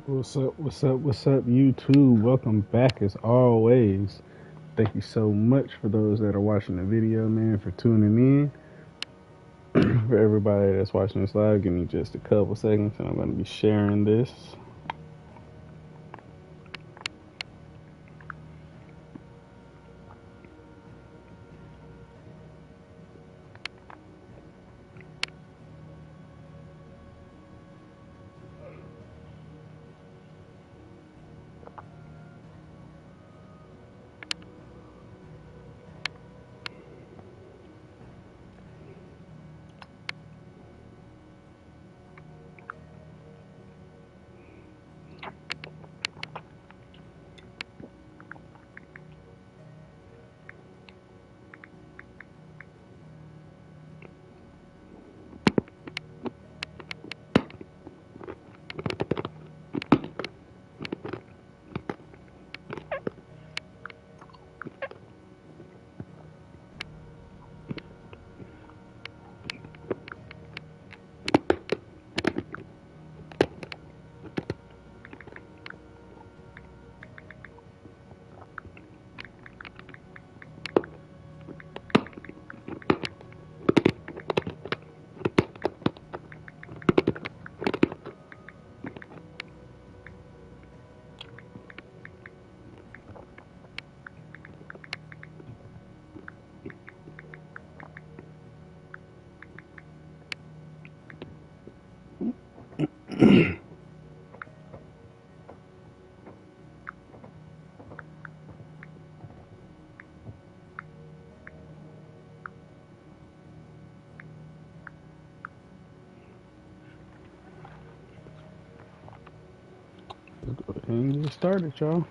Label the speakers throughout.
Speaker 1: What's up? What's up? What's up, YouTube? Welcome back as always. Thank you so much for those that are watching the video, man, for tuning in. For everybody that's watching this live, give me just a couple seconds and I'm going to be sharing this. Let's go ahead and get started, y'all.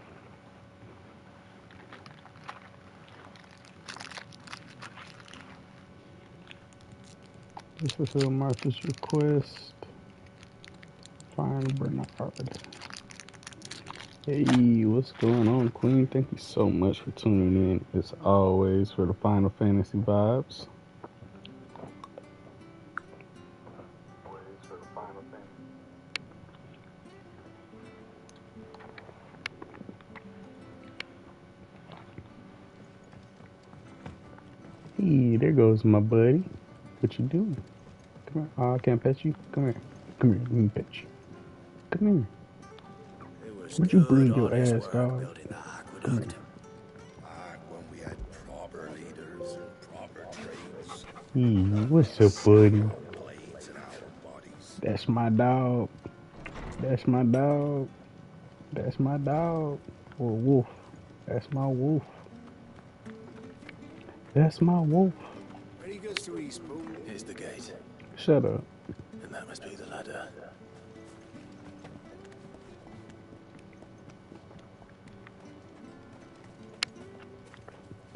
Speaker 1: Let's fulfill Martha's request. Find Bernard. Hey, what's going on, Queen? Thank you so much for tuning in, as always, for the Final Fantasy vibes. Hey, there goes my buddy. What you doing? Come here. Oh, I can't pet you. Come here. Come here. Let me pet you. Come here. Would you bring your ass, dog? Come here.
Speaker 2: Back when we had proper leaders and proper trades.
Speaker 1: Hey, what's up, buddy?
Speaker 2: Blades in our bodies.
Speaker 1: That's my dog. That's my dog. That's my dog. Or wolf. That's my wolf. That's my wolf.
Speaker 3: Ready goes to Eastbourne.
Speaker 2: Here's the gate.
Speaker 1: Shut up.
Speaker 2: And that must be the ladder.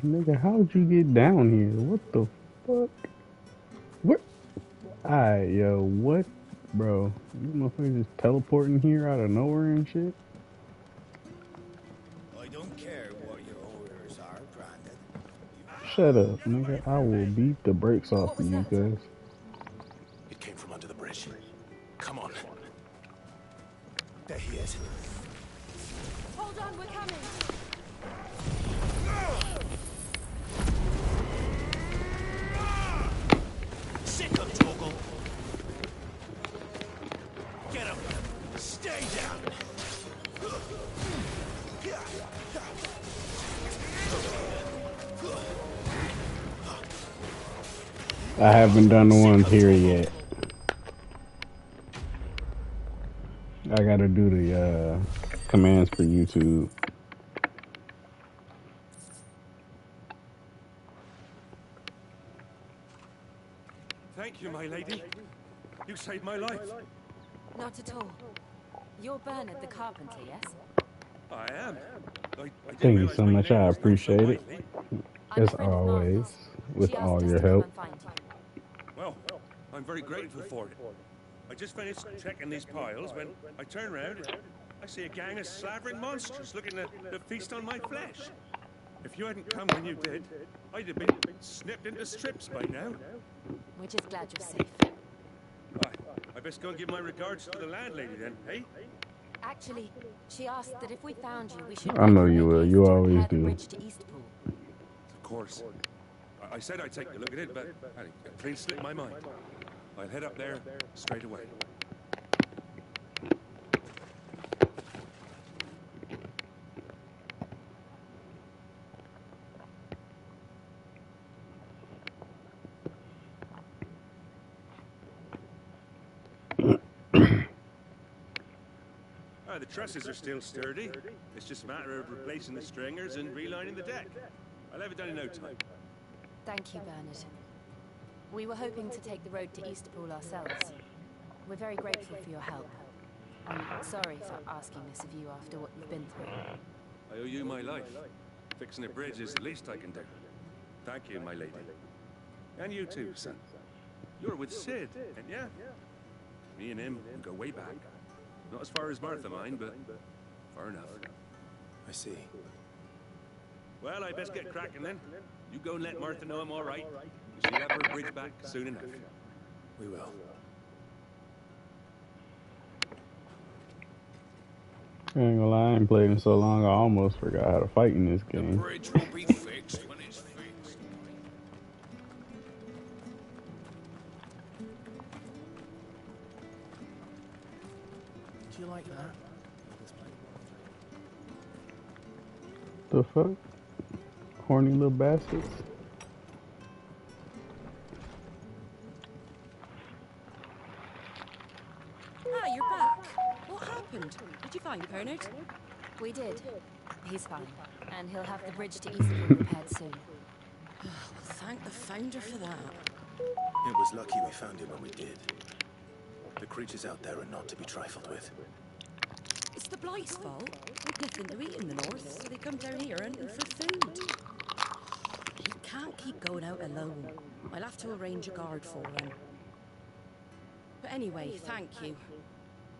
Speaker 1: Nigga, how'd you get down here? What the fuck? What? Alright, yo, what? Bro, you motherfuckers just teleporting here out of nowhere and shit?
Speaker 3: I don't care what your orders are, Brandon.
Speaker 1: Shut up, nigga. I will beat the brakes off of you guys.
Speaker 2: It came from under the bridge. Come on. There he is.
Speaker 4: Hold on, we're coming.
Speaker 3: Sick of Toggle. Get him. Stay down.
Speaker 1: I haven't done the ones here yet. I gotta do the commands for YouTube.
Speaker 5: Thank you, my lady. You saved my life.
Speaker 4: Not at all. You're Bernard the carpenter, yes?
Speaker 5: I am. I
Speaker 1: Thank
Speaker 5: didn't
Speaker 1: you
Speaker 5: realize
Speaker 1: so
Speaker 5: my
Speaker 1: much.
Speaker 5: name
Speaker 1: I
Speaker 5: was known so
Speaker 1: appreciate it.
Speaker 5: widely.
Speaker 4: I'm
Speaker 1: As
Speaker 4: a friend of
Speaker 1: always,
Speaker 4: Martha's.
Speaker 1: with
Speaker 4: She asked
Speaker 1: all
Speaker 4: us
Speaker 1: your
Speaker 4: to come
Speaker 1: help.
Speaker 4: and find you.
Speaker 5: Well, I'm very grateful for it. I just finished checking these piles when I turn around. I see a gang of slavering monsters looking to feast on my flesh. If you hadn't come when you did, I'd have been snipped into strips by now.
Speaker 4: We're just glad you're safe.
Speaker 5: I best go and give my regards to the landlady then, eh?
Speaker 4: Actually, she asked that if we found you, we should
Speaker 1: I know you
Speaker 4: make
Speaker 1: will.
Speaker 4: haste
Speaker 1: You
Speaker 4: to
Speaker 1: always
Speaker 4: repair the
Speaker 1: do.
Speaker 4: bridge to Eastpool.
Speaker 5: Of course. I said I'd take a look at it, but it clean slipped my mind. I'll head up there straight away. The trusses are still sturdy. It's just a matter of replacing the stringers and relining the deck. I'll have it done in no time.
Speaker 4: Thank you, Bernard. We were hoping to take the road to Eastpool ourselves. We're very grateful for your help. I'm sorry for asking this of you after what you've been through.
Speaker 5: I owe you my life. Fixing a bridge is the least I can do. Thank you, my lady. And you too, son. You're with Sid, ain't ya? Me and him go way back. Not as far as Martha, mind, but far enough.
Speaker 2: I see.
Speaker 5: Well, I best get cracking then. You go and let Martha know I'm all right. She'll have her bridge back soon enough.
Speaker 2: We will.
Speaker 1: I ain't gonna lie, I ain't played in so long, I almost forgot how to fight in this
Speaker 3: The
Speaker 1: game.
Speaker 3: bridge will be fixed when it's fixed. Do you like that?
Speaker 1: The fuck? Horny little bastards.
Speaker 6: Ah, you're back. What happened? Did you find Bernard?
Speaker 4: We did. He's fine, and he'll have the bridge to Eastpool repaired soon.
Speaker 6: Well, thank the founder for that.
Speaker 2: It was lucky we found him when we did. The creatures out there are not to be trifled with.
Speaker 6: It's the Blight's fault. They've nothing to eat in the north, so they come down here hunting for food. He can't keep going out alone. I'll have to arrange a guard for him. But anyway, thank you.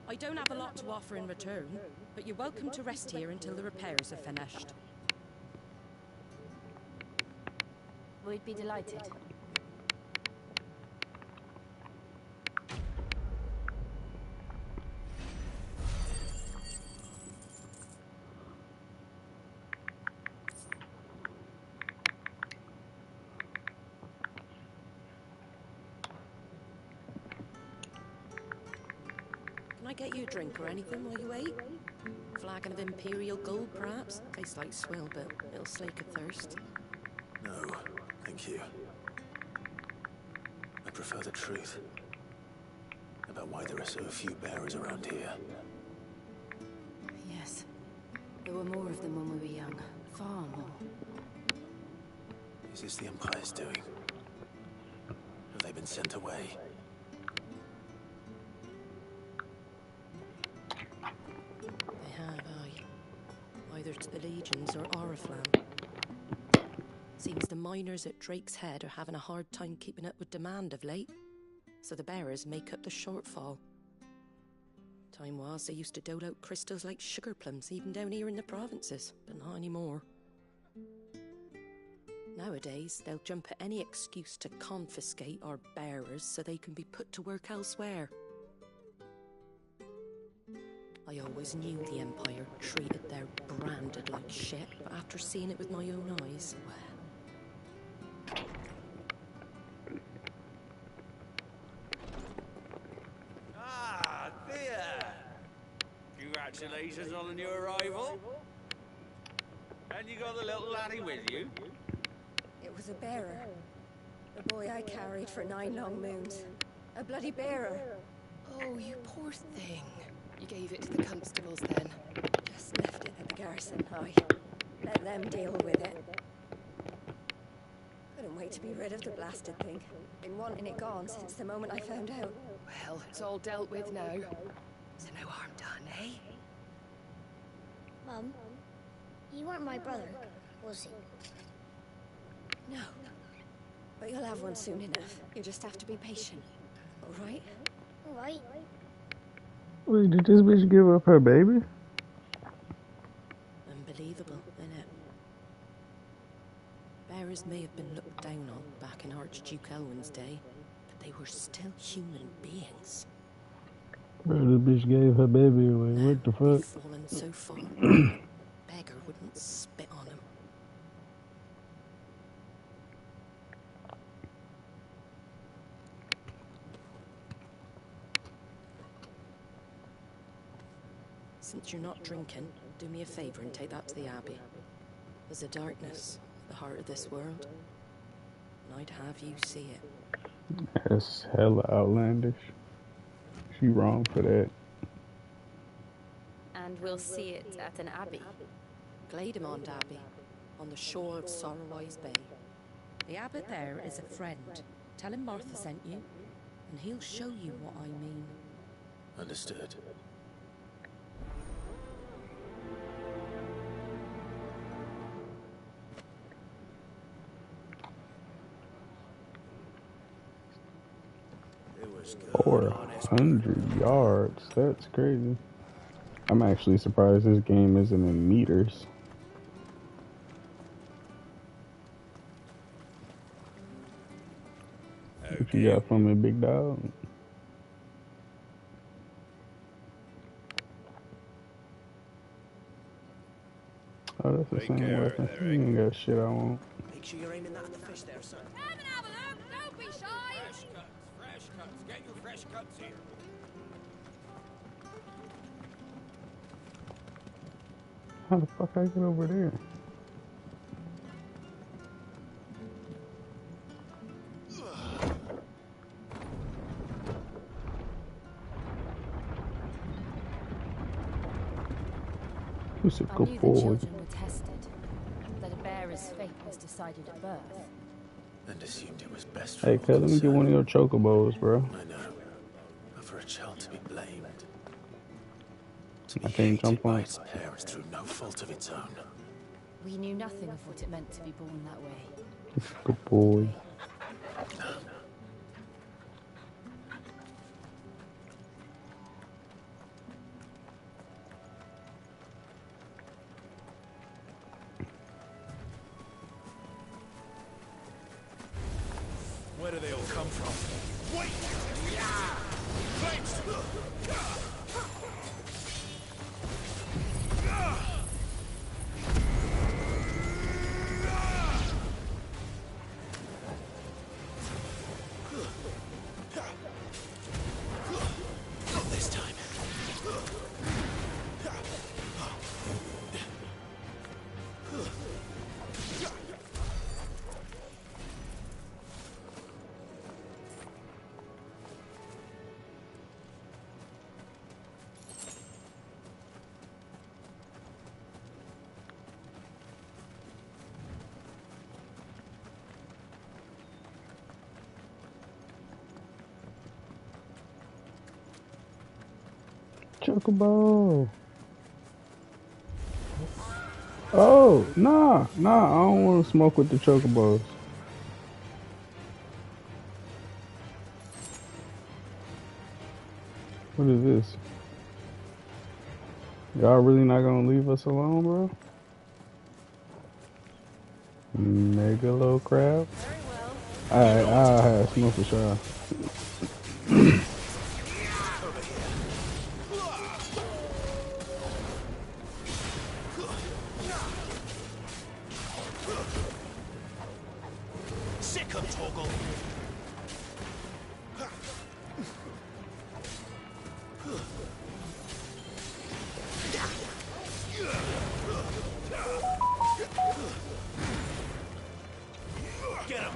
Speaker 6: I don't have a lot to offer in return, but you're welcome to rest here until the repairs are finished.
Speaker 4: We'd be delighted.
Speaker 6: Can I get you a drink or anything while you wait? Flagon of Imperial Gold, perhaps? Tastes like swill, but it'll slake a thirst.
Speaker 2: No, thank you. I prefer the truth about why there are so few bearers around here.
Speaker 4: Yes. There were more of them when we were young. Far more.
Speaker 2: Is this the Empire's doing? Have they been sent away?
Speaker 6: They have, aye. Either to the Legions or Oriflamme. Seems the miners at Drake's Head are having a hard time keeping up with demand of late, so the bearers make up the shortfall. Time was they used to dole out crystals like sugar plums even down here in the provinces, but not anymore. Nowadays, they'll jump at any excuse to confiscate our bearers so they can be put to work elsewhere. I always knew the Empire treated their branded like shit, but after seeing it with my own eyes, well...
Speaker 3: Ah, Thea! Congratulations on the new arrival. And you got the little laddie with you?
Speaker 7: It was a bearer. The boy I carried for 9 long moons. A bloody bearer.
Speaker 8: Oh, you poor thing. You gave it to the constables then?
Speaker 7: Just left it at the garrison, I let them deal with it. Couldn't wait to be rid of the blasted thing. Been wanting it gone since the moment I found out.
Speaker 8: Well, it's all dealt with now. So no harm done, eh?
Speaker 9: Mum, you weren't my brother, was he?
Speaker 7: No. But you'll have one soon enough. You just have to be patient. All right?
Speaker 9: All right.
Speaker 1: Wait, did this bitch give up her baby?
Speaker 6: Unbelievable, innit? Bearers may have been looked down on back in Archduke Elwin's day, but they were still human beings.
Speaker 1: Bro, the bitch gave her baby away. What the
Speaker 6: We've
Speaker 1: fuck?
Speaker 6: fallen so far. A beggar wouldn't spit on him. Since you're not drinking, do me a favour and take that to the Abbey. There's a darkness at the heart of this world, and I'd have you see it.
Speaker 1: That's hella outlandish. She wrong for that.
Speaker 4: And we'll see it at an abbey.
Speaker 6: Glademond Abbey, on the shore of Sorrowwise Bay. The abbot there is a friend. Tell him Martha sent you, and he'll show you what I mean.
Speaker 2: Understood.
Speaker 3: It was good.
Speaker 1: 400 yards. That's crazy. I'm actually surprised this game isn't in meters. What you got from me, big dog? Oh, that's the same weapon. You ain't got shit I want.
Speaker 3: Make sure you're aiming that at the fish there, son.
Speaker 7: Come and have a look. Don't be shy.
Speaker 3: Fresh cuts. Get your fresh cuts here.
Speaker 1: How the fuck I get over there? Who's a
Speaker 4: I
Speaker 1: good
Speaker 4: knew the
Speaker 1: boy?
Speaker 4: children were tested, that a bearer's fate was decided at birth.
Speaker 2: And assumed it was best for
Speaker 1: Hey,
Speaker 2: all
Speaker 1: cuz, let me get one of your chocobos, bro.
Speaker 2: I know. But for a child to be blamed. To be
Speaker 1: I can't jump
Speaker 2: hated by
Speaker 1: on.
Speaker 2: its parents through no fault of its own.
Speaker 4: We knew nothing of what it meant to be born that way.
Speaker 1: Good boy.
Speaker 3: Where do they all come from? Wait! Yeah! Flames! Not this time.
Speaker 1: Chocobo. Oh, nah, I don't want to smoke with the chocobos. What is this? Y'all really not gonna leave us alone, bro? Megalo crab?
Speaker 4: Very well.
Speaker 1: Alright, I'll have smoke for sure.
Speaker 3: Sick of Toggle! Get him!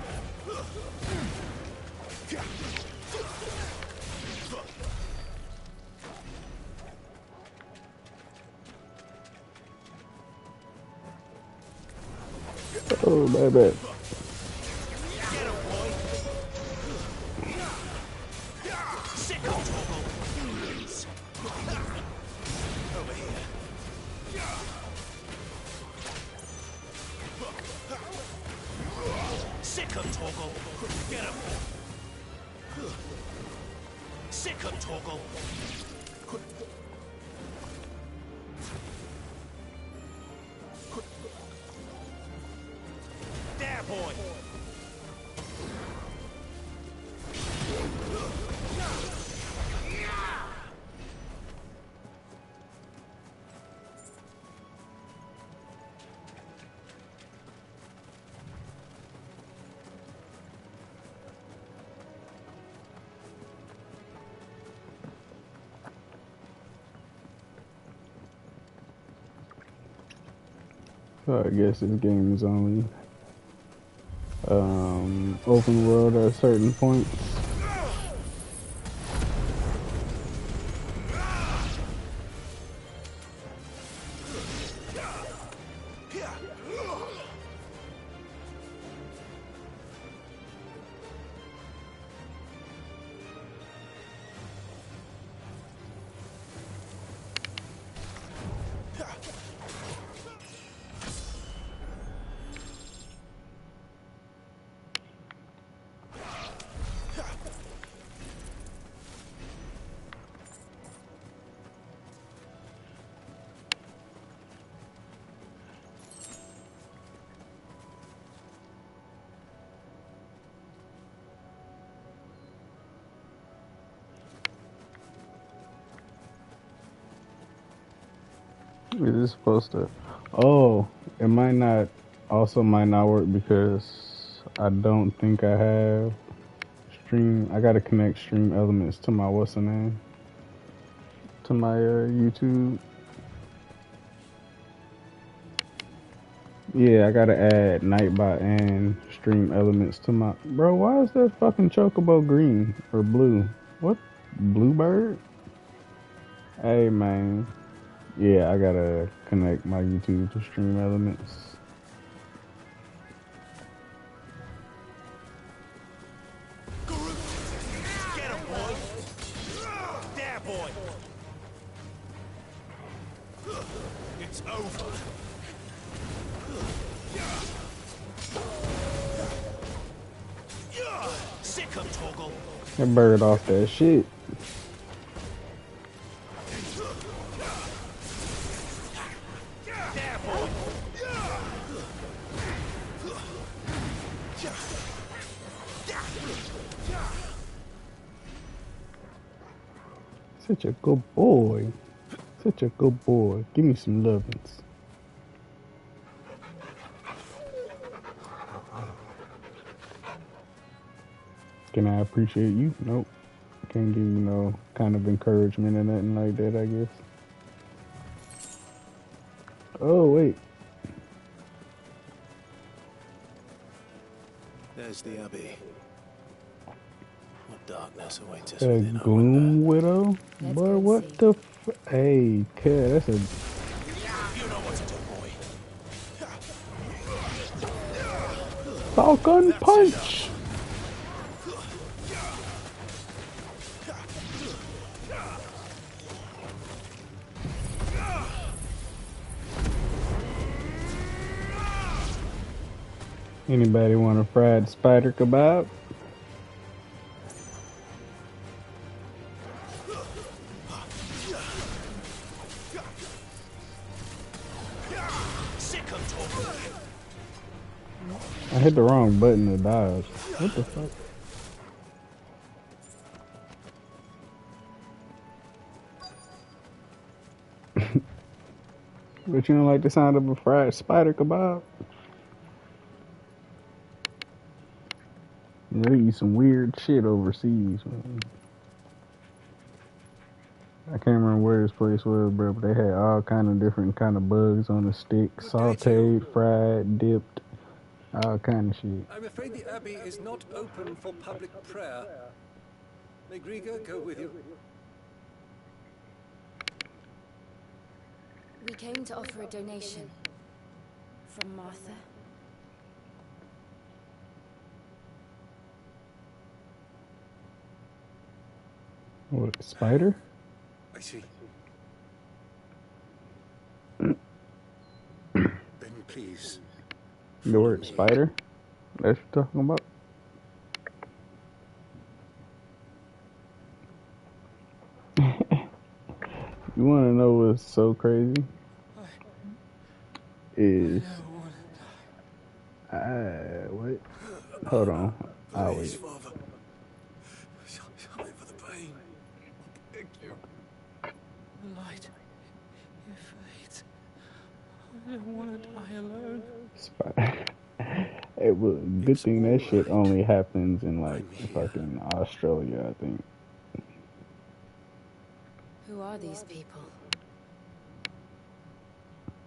Speaker 1: Oh, bad.
Speaker 3: Get him, boy! Sick of Toggle! Over here. Sick of Toggle! Get him! Sick of Toggle! There, boy!
Speaker 1: So I guess this game is only open world at certain points. Is this supposed to? Oh, it might not. Also, might not work because I don't think I have stream. I gotta connect stream elements to my what's the name? To my YouTube. Yeah, I gotta add Nightbot and stream elements to my. Bro, why is that fucking chocobo green or blue? What? Bluebird? Hey man. Yeah, I gotta connect my YouTube to stream elements.
Speaker 3: Get him, boy! There, boy! It's over. Sick him, Torgal.
Speaker 1: That bird off that shit.
Speaker 3: There, boy!
Speaker 1: Such a good boy. Such a good boy. Give me some lovins. Can I appreciate you? Nope. Can't give you no kind of encouragement or nothing like that, I guess. Oh, wait.
Speaker 2: There's the Abbey. What darkness awaits us
Speaker 1: A
Speaker 2: within, I
Speaker 1: gloom
Speaker 2: wonder.
Speaker 1: widow?
Speaker 4: Let's
Speaker 1: Boy,
Speaker 4: go and
Speaker 1: what
Speaker 4: see.
Speaker 1: the Hey, kid, that's a...
Speaker 3: You know what to do, boy.
Speaker 1: Falcon punch! Anybody want a fried spider kebab?
Speaker 3: Sick him, Torgal.
Speaker 1: I hit the wrong button to dodge. What the fuck? But you don't like the sound of a fried spider kebab? You know, they eat some weird shit overseas, man. I can't remember where this place was, bro, but they had all kind of different kind of bugs on the stick, sauteed, fried, dipped, all kind of shit.
Speaker 10: I'm afraid the Abbey is not open for public prayer. May Grieger go with you?
Speaker 4: We came to offer a donation. From Martha.
Speaker 1: What, spider?
Speaker 10: I see. Then please.
Speaker 1: The word spider? That's what you're talking about? You want to know what's so crazy? Is what? Hold on. I'll
Speaker 10: Please,
Speaker 1: wait.
Speaker 10: Father. Show me for the pain. Thank you. The light. It fades. I don't want to die alone.
Speaker 1: Spider. Hey, well, good thing that shit only happens in like fucking Australia, I think.
Speaker 4: Who are these people?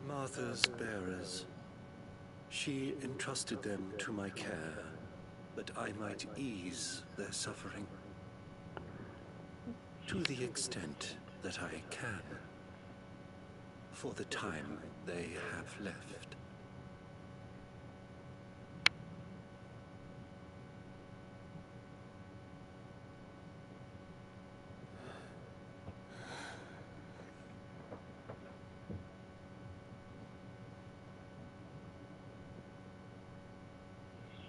Speaker 10: Martha's bearers. She entrusted them to my care, that I might ease their suffering. To the extent that I can, for the time they have left.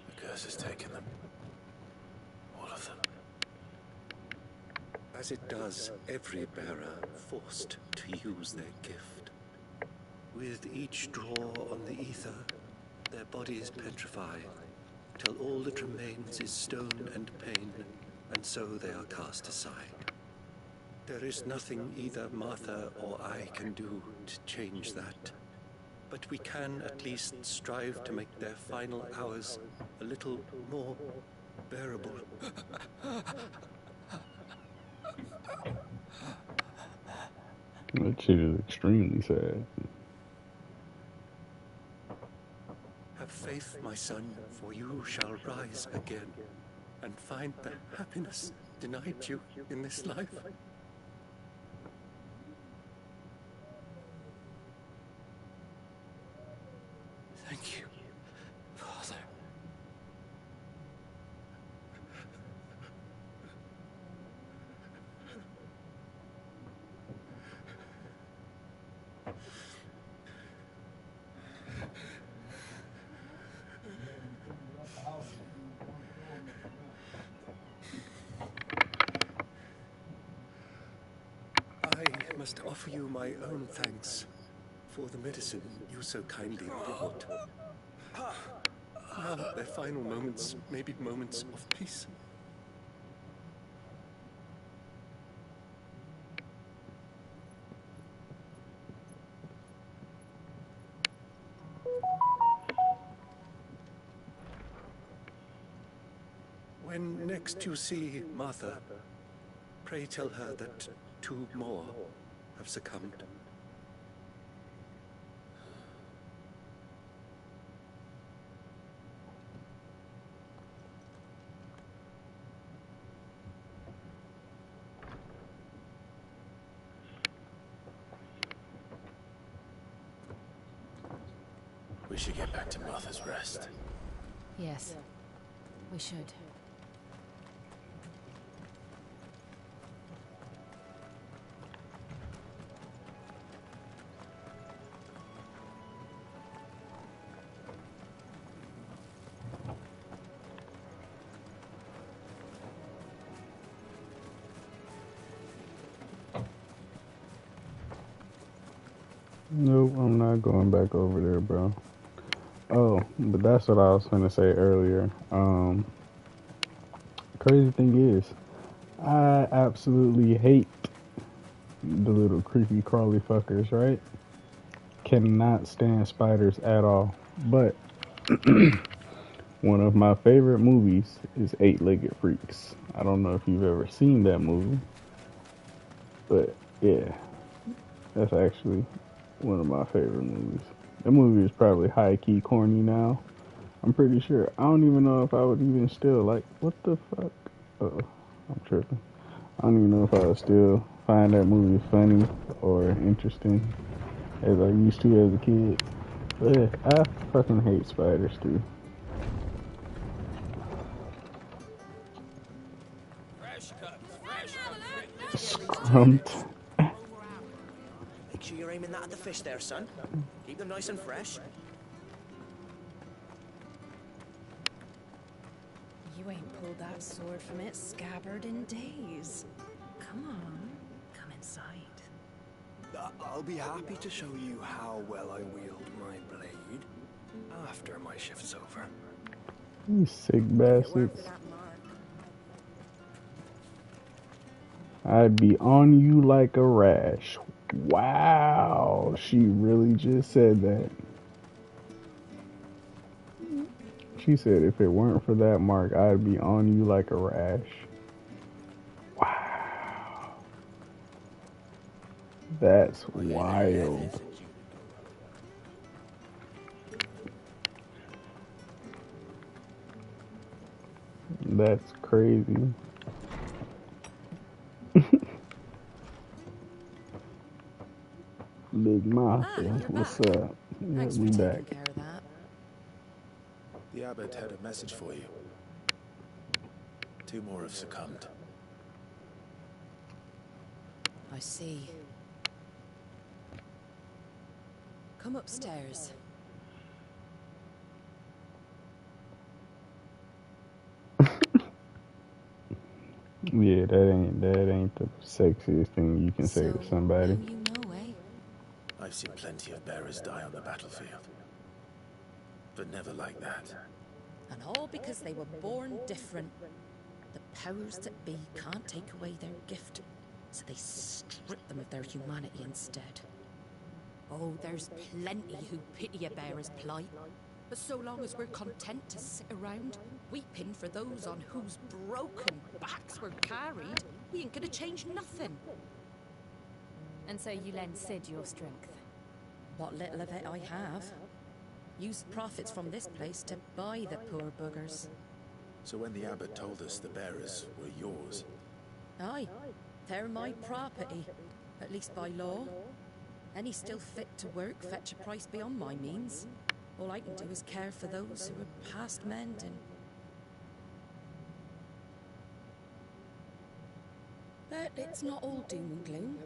Speaker 2: The curse has taken them. All of them.
Speaker 10: As it does every bearer forced to use their gift. With each draw on the ether, their bodies petrify, till all that remains is stone and pain, and so they are cast aside. There is nothing either Martha or I can do to change that. But we can at least strive to make their final hours a little more bearable.
Speaker 1: That shit is extremely sad.
Speaker 10: Have faith, my son, for you shall rise again and find the happiness denied you in this life.
Speaker 2: Thank you, Father.
Speaker 10: I must offer you my own thanks for the medicine you so kindly brought. Now their final moments may be moments of peace. When next you see Martha, pray tell her that 2 more have succumbed.
Speaker 2: We should get back to Martha's Rest.
Speaker 4: Yes, we should.
Speaker 1: Nope, I'm not going back over there, bro. Oh, but that's what I was gonna say earlier. Crazy thing is, I absolutely hate the little creepy crawly fuckers, right? Cannot stand spiders at all. But one of my favorite movies is Eight-Legged Freaks. I don't know if you've ever seen that movie, but yeah, that's actually one of my favorite movies. The movie is probably high-key corny now. I'm pretty sure. I don't even know if I would even still, like, what the fuck? Uh-oh, I'm tripping. I don't even know if I would still find that movie funny or interesting as I used to as a kid. But yeah, I fucking hate spiders too.
Speaker 3: Fresh cuts, fresh
Speaker 1: Scrumped.
Speaker 11: Make sure you're aiming that at the fish there, son. Keep them nice and fresh.
Speaker 6: You ain't pulled that sword from its scabbard in days. Come on, come inside.
Speaker 11: I'll be happy to show you how well I wield my blade after my shift's over.
Speaker 1: You sick bastards. I'd be on you like a rash. Wow, she really just said that. She said if it weren't for that mark, I'd be on you like a rash. Wow. That's wild. That's crazy. Big Martha,
Speaker 6: You're
Speaker 1: what's
Speaker 6: back.
Speaker 1: up? Yeah,
Speaker 6: Thanks for
Speaker 1: we
Speaker 6: taking
Speaker 1: back.
Speaker 6: care of that.
Speaker 2: The abbot had a message for you. 2 more have succumbed.
Speaker 6: I see. Come upstairs.
Speaker 1: Yeah, that ain't the sexiest thing you can say
Speaker 6: So,
Speaker 1: to somebody.
Speaker 6: now you know, eh?
Speaker 2: I've seen plenty of bearers die on the battlefield. But never like that.
Speaker 6: And all because they were born different. The powers that be can't take away their gift, so they strip them of their humanity instead. Oh, there's plenty who pity a bearer's plight. But so long as we're content to sit around, weeping for those on whose broken backs we're carried, we ain't gonna change nothing.
Speaker 4: And so you lend Sid your strength?
Speaker 6: What little of it I have. Use profits from this place to buy the poor buggers.
Speaker 2: So when the abbot told us the bearers were yours...
Speaker 6: Aye, they're my property, at least by law. Any still fit to work fetch a price beyond my means. All I can do is care for those who are past mending. But it's not all doom and gloom.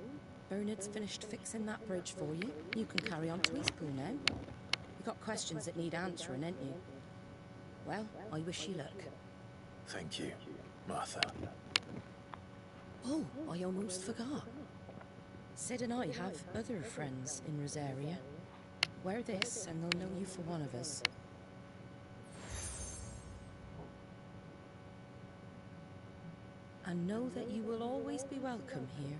Speaker 6: Bernard's finished fixing that bridge for you. You can carry on to Eastpool now. You got questions that need answering, ain't you? Well, I wish you luck.
Speaker 2: Thank you, Martha.
Speaker 6: Oh, I almost forgot. Sid and I have other friends in Rosaria. Wear this and they'll know you for one of us. And know that you will always be welcome here.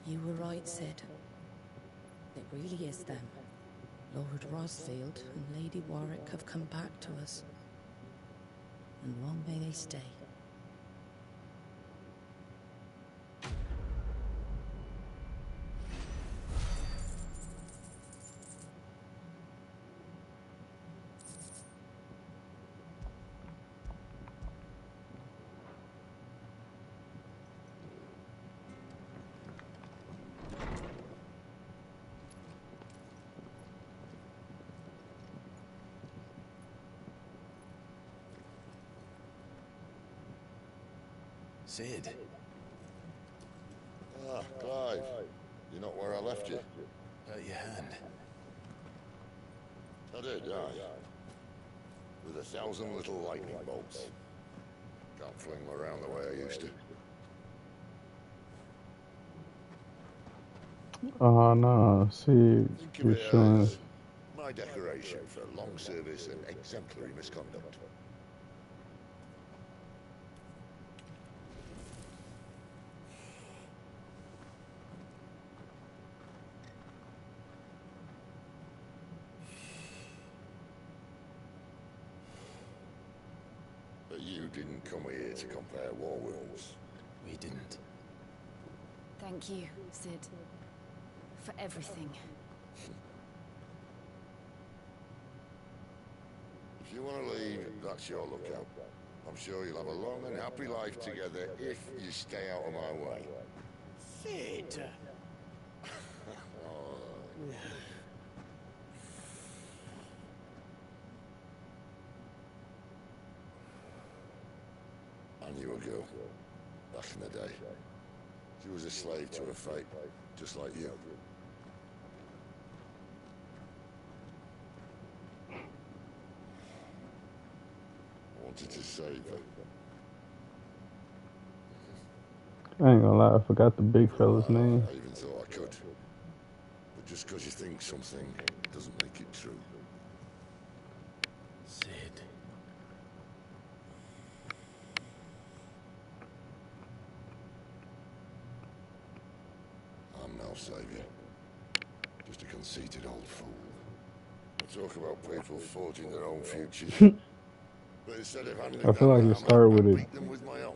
Speaker 6: You were right, Sid. It really is them. Lord Rosfield and Lady Warwick have come back to us. And long may they stay.
Speaker 2: Sid.
Speaker 12: Ah, Clive. You're not where I left you.
Speaker 2: Hurt your hand.
Speaker 12: I did, aye. With 1,000 little lightning bolts. Can't fling them around the way I used to.
Speaker 1: Oh no, see,
Speaker 12: Think of
Speaker 1: you're
Speaker 12: it
Speaker 1: showing.
Speaker 12: as my decoration for long service and exemplary misconduct. But you didn't come here to compare war wounds.
Speaker 2: We didn't.
Speaker 4: Thank you, Sid. For everything.
Speaker 12: If you want to leave, that's your lookout. I'm sure you'll have a long and happy life together if you stay out of my way.
Speaker 3: Sid!
Speaker 12: I knew a girl, back in the day. She was a slave to her fate, just like you. I wanted to save her.
Speaker 1: I ain't gonna lie, I forgot the big fella's name.
Speaker 12: I even thought I could. But just because you think something doesn't make it true.
Speaker 2: Sid.
Speaker 12: I'm no savior. Just a conceited old fool. I talk about people forging their own futures. But instead of handing
Speaker 1: I feel
Speaker 12: them
Speaker 1: like
Speaker 12: the
Speaker 1: it
Speaker 12: hammer,
Speaker 1: started
Speaker 12: I
Speaker 1: with it.
Speaker 12: beat them with my own.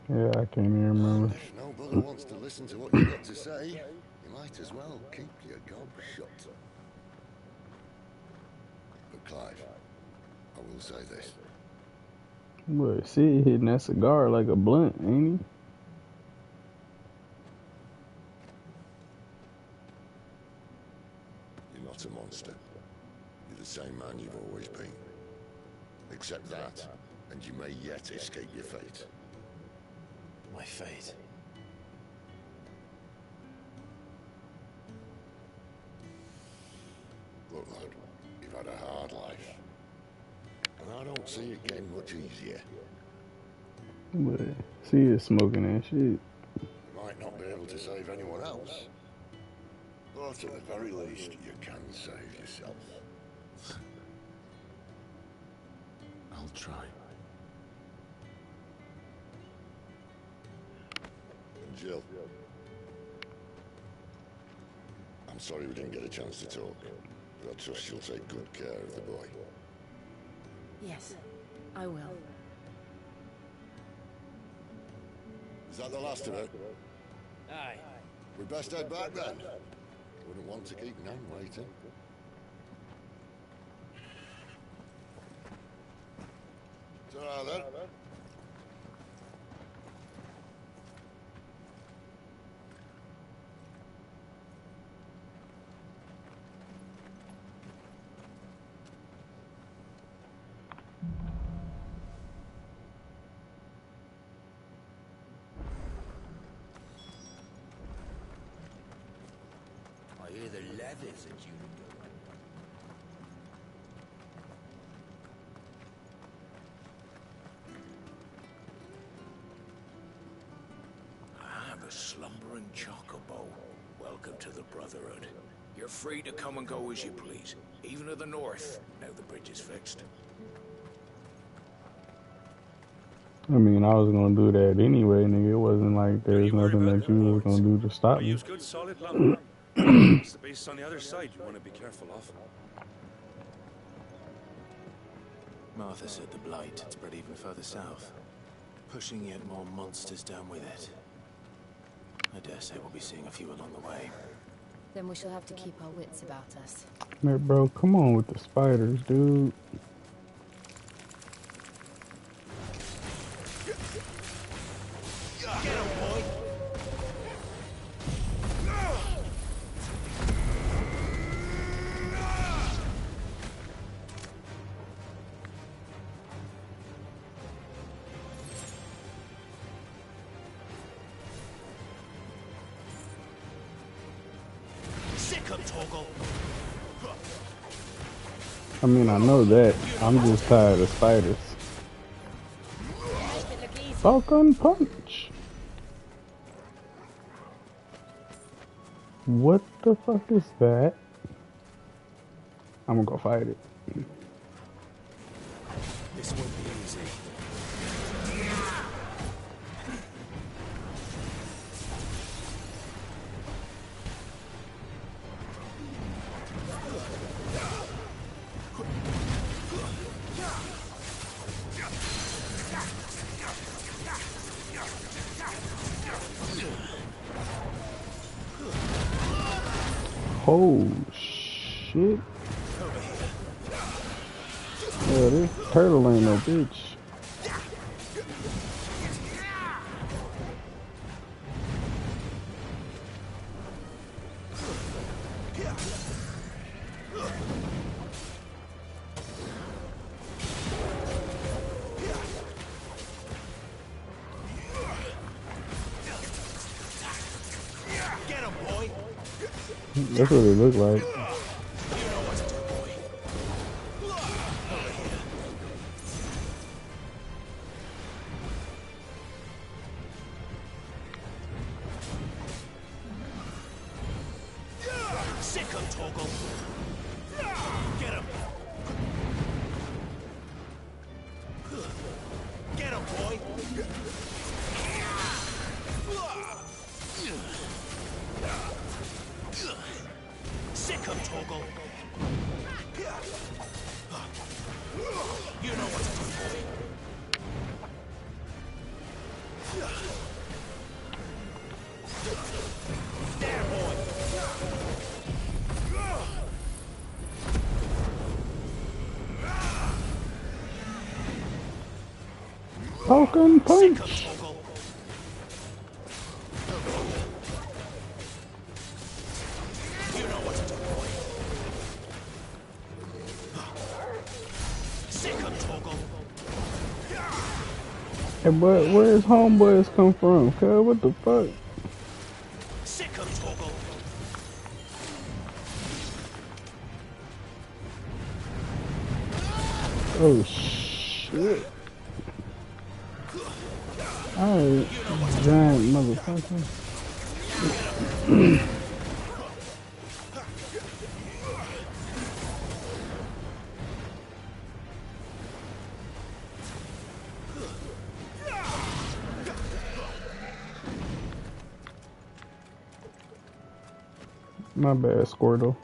Speaker 1: Yeah, I can't even remember.
Speaker 12: If no bugger wants to listen to what you've got to say, you might as well keep your gob shut. But Clive, I will say this.
Speaker 1: But see, hitting that cigar like a blunt, ain't he?
Speaker 12: You're not a monster. You're the same man you've always been. Accept that, and you may yet escape your fate.
Speaker 2: My fate.
Speaker 12: Look, lad, you've had a hard life. And I don't see it getting much easier.
Speaker 1: But see, it's smoking that shit.
Speaker 12: You might not be able to save anyone else. But at the very least, you can save yourself.
Speaker 2: I'll try.
Speaker 12: And Jill. I'm sorry we didn't get a chance to talk, but I trust she'll take good care of the boy.
Speaker 4: Yes, I will.
Speaker 12: Is that the last of it?
Speaker 3: Aye.
Speaker 12: We best head back then. Wouldn't want to keep Nan waiting. Ta-ra then.
Speaker 3: I hear the leathers are due to go. Ah, the slumbering chocobo. Welcome to the Brotherhood. You're free to come and go as you please, even to the north, now the bridge is fixed.
Speaker 1: I mean, I was gonna do that anyway, nigga. It wasn't like there's nothing that you was gonna do to stop
Speaker 5: I
Speaker 1: me.
Speaker 5: use good solid lumber. It's the base on the other side you want to be careful of.
Speaker 2: Martha said the blight had spread even further south, pushing yet more monsters down with it. I dare say we'll be seeing a few along the way.
Speaker 4: Then we shall have to keep our wits about us.
Speaker 1: Man, bro, come on with the spiders, dude.
Speaker 3: Get him, boy! Sick him, Toggle!
Speaker 1: I mean, I know that. I'm just tired of spiders. Falcon punch. What the fuck is that? I'm gonna go fight it.
Speaker 2: This won't be easy.
Speaker 1: Oh shit. Yeah, this turtle ain't no bitch.
Speaker 3: Get him, boy!
Speaker 1: That's what it looked like.
Speaker 3: Sick him, Toggle! Get him! Get him, boy! Sick him, Toggle! You know what to do, boy!
Speaker 1: Falcon Punch. Hey, but where's homeboys come from? Cuz, what the fuck? Oh shit. Alright, giant motherfucker. My bad, Squirtle.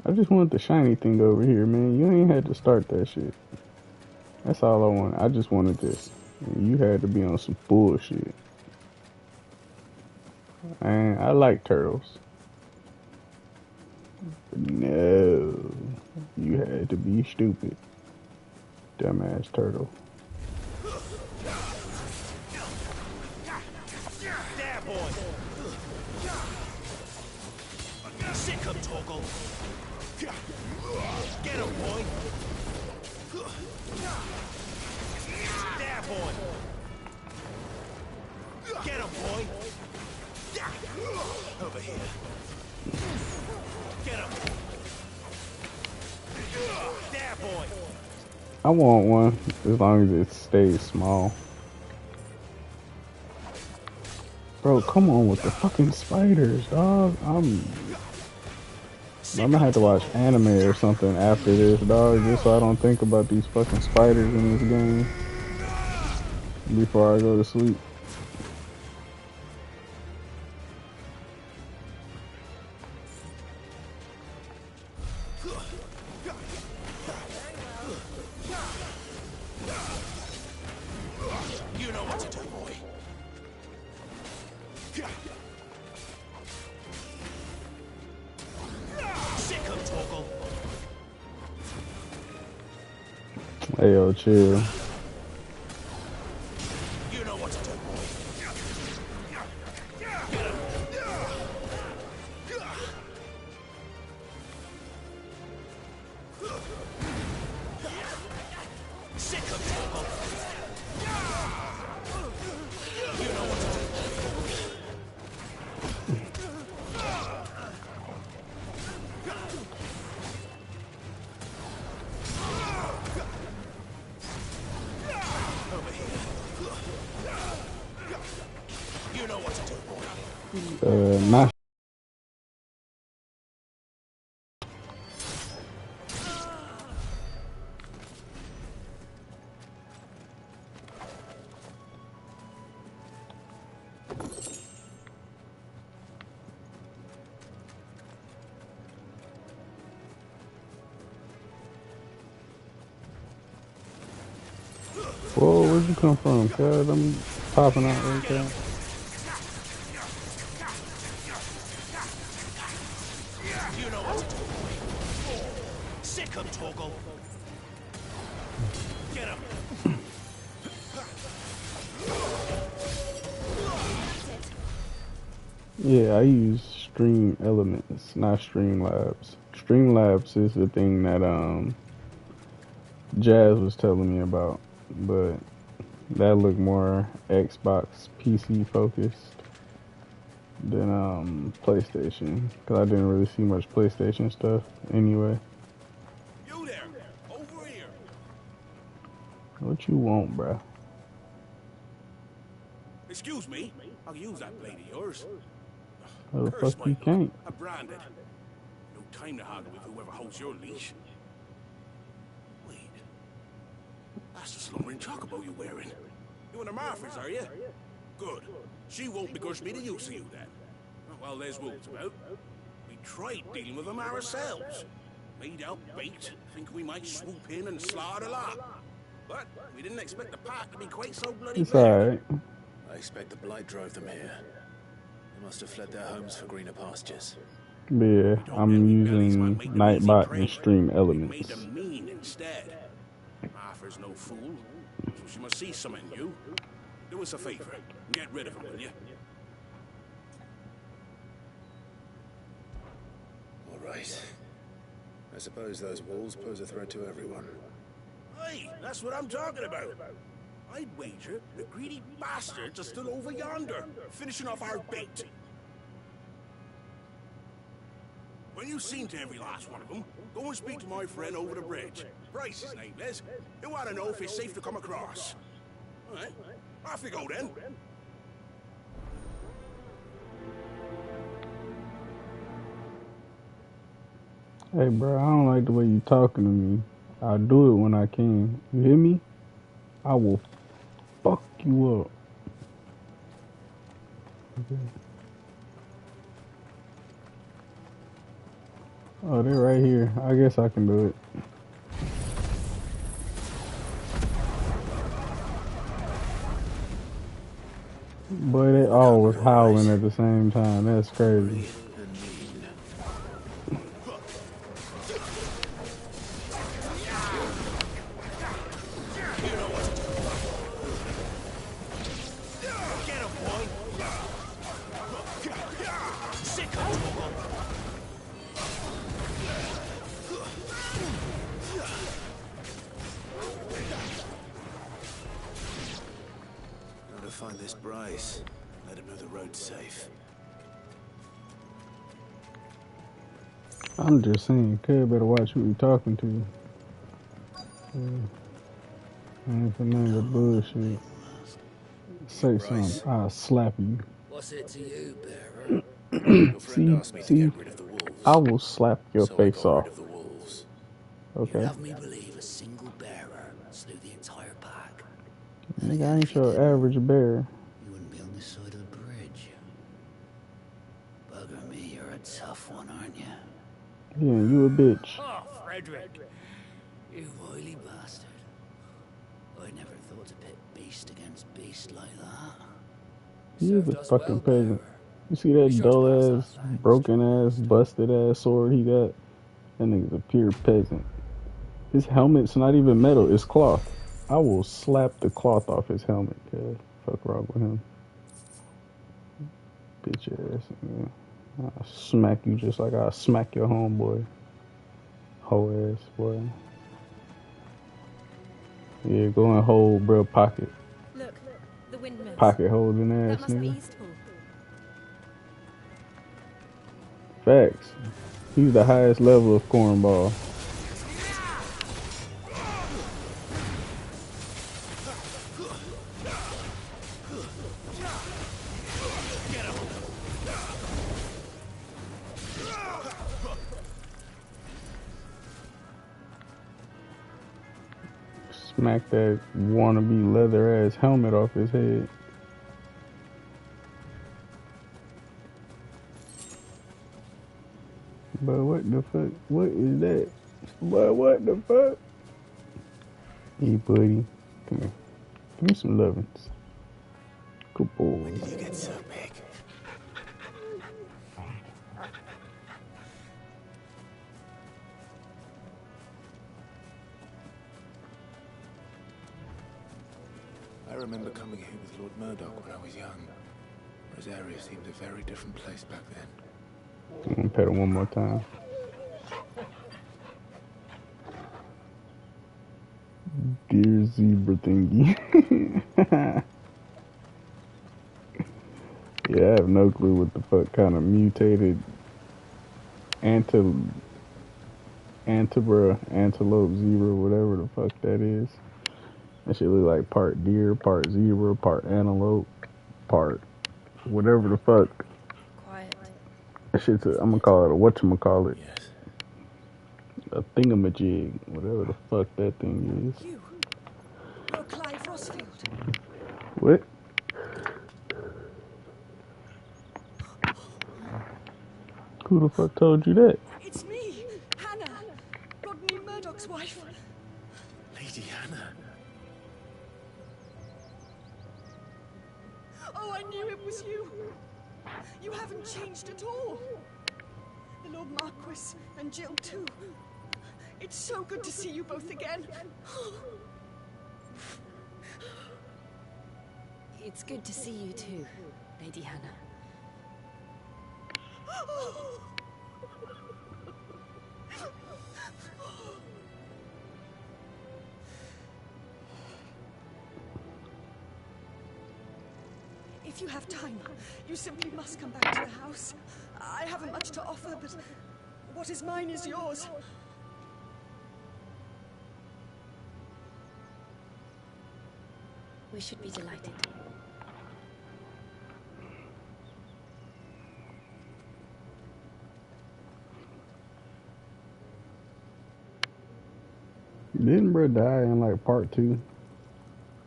Speaker 1: I just want the shiny thing over here, man. You ain't had to start that shit. That's all I want. I just wanted this. You had to be on some bullshit. And I like turtles. No. You had to be stupid. Dumbass turtle.
Speaker 5: Get him, boy! Stab boy! Get him, boy! Over here. Get him! Stab boy!
Speaker 1: I want one, as long as it stays small. Bro, come on with the fucking spiders, dog. I'm gonna have to watch anime or something after this, dog, just so I don't think about these fucking spiders in this game before I go to sleep.
Speaker 5: You know what to do, boy.
Speaker 1: Hey, yo, chill.
Speaker 5: You know what to do, boy. Sick of trouble. You know what to do. You know what to do, boy.
Speaker 1: Not. Whoa, where'd you come from, cuz? I'm popping out right there.
Speaker 5: You know what to do, boy. Sick of Toggle. Get him.
Speaker 1: Yeah, I use Stream Elements, not Streamlabs. Streamlabs is the thing that Jazz was telling me about, but that looked more Xbox PC focused than PlayStation, because I didn't really see much PlayStation stuff anyway.
Speaker 5: You there, over here.
Speaker 1: What you want, bruh?
Speaker 5: Excuse me, I'll use that blade of yours.
Speaker 1: How the fuck you can't?
Speaker 5: I'm branded. No time to haggle with whoever holds your leash. Wait, that's the slumbering chocobo you're wearing. You and the Marfors, are you? Good. She won't begrudge me the use of you then. Well, there's wolves about. We tried dealing with them ourselves. Made out bait, think we might swoop in and slaughter a lot. But we didn't expect the pack to be quite so bloody
Speaker 1: It's
Speaker 5: big.
Speaker 1: alright.
Speaker 2: I expect the blight drove them here. They must have fled their homes for greener pastures.
Speaker 1: Yeah, I'm using Nightbot and Stream
Speaker 5: Made
Speaker 1: Elements.
Speaker 5: them mean instead. Arthur's no fool.
Speaker 3: so she must see something in you. Do us a favor and get rid of her, will you?
Speaker 2: All right. I suppose those walls pose a threat to everyone.
Speaker 3: Hey, that's what I'm talking about. I'd wager the greedy bastards are still over yonder, finishing off our bait. When you've seen to every last one of them, go and speak to my friend over the bridge. Bryce, his name is. He'll want to know if it's safe to come across. All right, off you go then.
Speaker 1: Hey, bro, I don't like the way you talking to me. I'll do it when I can. You hear me? I will fuck you up. Okay. Oh, they're right here. I guess I can do it. Boy, they all was howling at the same time. That's crazy.
Speaker 2: Gotta find this Bryce. Let him know the road's safe.
Speaker 1: I'm just saying, kid better watch who you talking to. I ain't for none of the bullshit. Say something, I'll slap you.
Speaker 3: What's it to you, bearer?
Speaker 2: Your friend asked me to get rid of the wolves.
Speaker 1: I will slap your
Speaker 2: so
Speaker 1: face
Speaker 2: I got
Speaker 1: off.
Speaker 2: rid of the wolves.
Speaker 1: Okay.
Speaker 3: You'd have me believe a single bearer slew the entire pack.
Speaker 1: Nigga, I ain't your average bear.
Speaker 3: You wouldn't be on this side of the bridge. Bugger me, you're a tough one, aren't you?
Speaker 1: Yeah, you a bitch.
Speaker 3: Oh, Frederick. You wily bastard. I never thought to pit beast against beast like that.
Speaker 1: He is a fucking peasant. You see that dull ass, broken ass, busted ass sword he got? That nigga's a pure peasant. His helmet's not even metal, it's cloth. I will slap the cloth off his helmet, cuz. Fuck wrong with him. Bitch ass, man. I'll smack you just like I'll smack your homeboy. Hoe ass, boy. Yeah, go and hold, bro, pocket.
Speaker 4: Look, the windmills.
Speaker 1: Pocket holding ass,
Speaker 4: That must be
Speaker 1: nigga.
Speaker 4: Eastpool.
Speaker 1: Facts. He's the highest level of cornball. Smack that wannabe leather ass helmet off his head. But what the fuck? What is that? But what the fuck? Hey, buddy. Come here. Give me some lovins. Good boy.
Speaker 2: When did you get so big? I remember coming here with Lord Murdoch when I was young. Rosaria seemed a very different place back then.
Speaker 1: I'm gonna pet him one more time. Dear zebra thingy. Yeah, I have no clue what the fuck kind of mutated antelope, zebra, whatever the fuck that is. That shit look like part deer, part zebra, part antelope, part whatever the fuck.
Speaker 4: Quiet.
Speaker 1: That shit's I'm gonna call it a whatchamacallit.
Speaker 2: Yes.
Speaker 1: A thingamajig, whatever the fuck that thing is.
Speaker 7: You're Clive Rosfield.
Speaker 1: What? Who the fuck told you that?
Speaker 7: It's me, Hannah, Rodney Murdoch's wife.
Speaker 2: Lady Hannah.
Speaker 7: Oh, I knew it was you. You haven't changed at all. The Lord Marquis and Jill too. It's so good to see you both again.
Speaker 4: It's good to see you too, Lady Hannah.
Speaker 7: If you have time, you simply must come back to the house. I haven't much to offer, but what is mine is yours.
Speaker 4: We should be delighted.
Speaker 1: Didn't bro die in like part 2?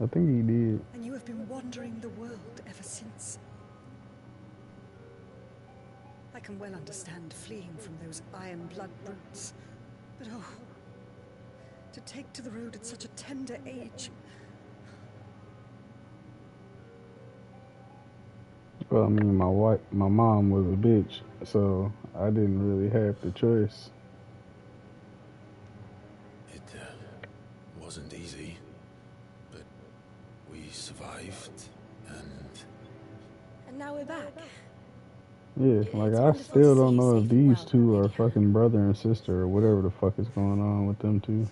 Speaker 1: I think he did.
Speaker 7: And you have been wandering the world ever since. I can well understand fleeing from those iron blood brutes. But oh, to take to the road at such a tender age.
Speaker 1: Well, I mean, my mom was a bitch, so I didn't really have the choice.
Speaker 2: It wasn't easy, but we survived,
Speaker 4: And now we're back.
Speaker 1: Yeah, like I still don't know if these two are fucking brother and sister or whatever the fuck is going on with them two.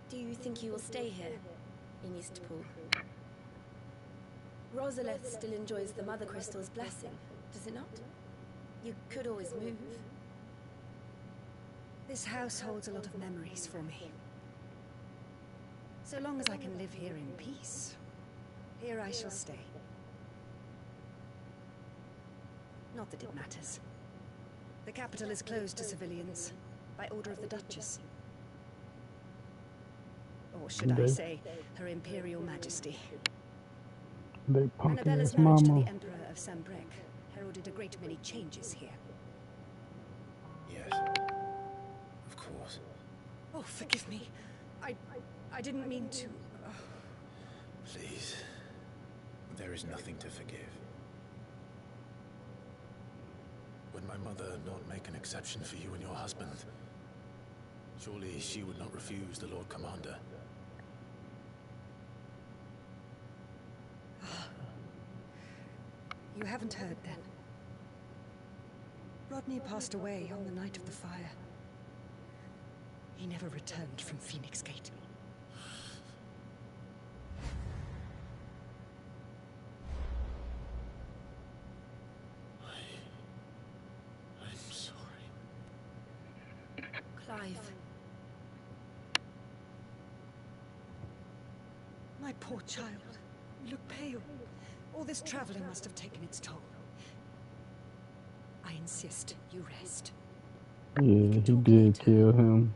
Speaker 4: Do you think you will stay here, in Eastpool? Rosalith still enjoys the Mother Crystal's blessing, does it not? You could always move.
Speaker 7: This house holds a lot of memories for me. So long as I can live here in peace, here I shall stay. Not that it matters. The capital is closed to civilians, by order of the Duchess. Or should I say, Her Imperial Majesty.
Speaker 1: They punking
Speaker 7: Annabella's
Speaker 1: his
Speaker 7: marriage to
Speaker 1: mama.
Speaker 7: the Emperor of Sambrec heralded a great many changes here.
Speaker 2: yes, of course.
Speaker 7: Oh, forgive me. I didn't mean to...
Speaker 2: Please, there is nothing to forgive. Would my mother not make an exception for you and your husband? Surely she would not refuse the Lord Commander.
Speaker 7: You haven't heard, then. Rodney passed away on the night of the fire. He never returned from Phoenix Gate.
Speaker 2: I'm sorry.
Speaker 4: Clive.
Speaker 7: My poor child. You look pale. All this traveling must have taken its toll. I insist you rest.
Speaker 1: Yeah, he did kill him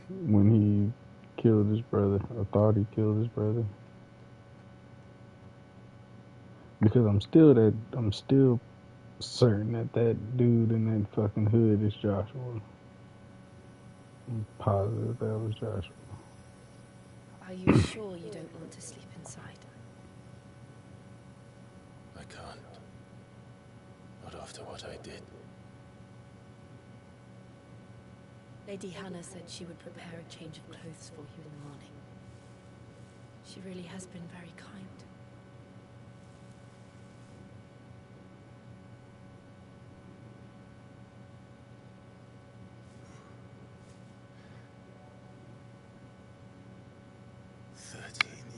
Speaker 1: when he killed his brother, or thought he killed his brother. Because I'm still certain that that dude in that fucking hood is Joshua. I'm positive that was Joshua.
Speaker 4: Are you sure you don't want to sleep inside?
Speaker 2: I can't. Not after what I did.
Speaker 4: Lady Hannah said she would prepare a change of clothes for you in the morning. She really has been very kind.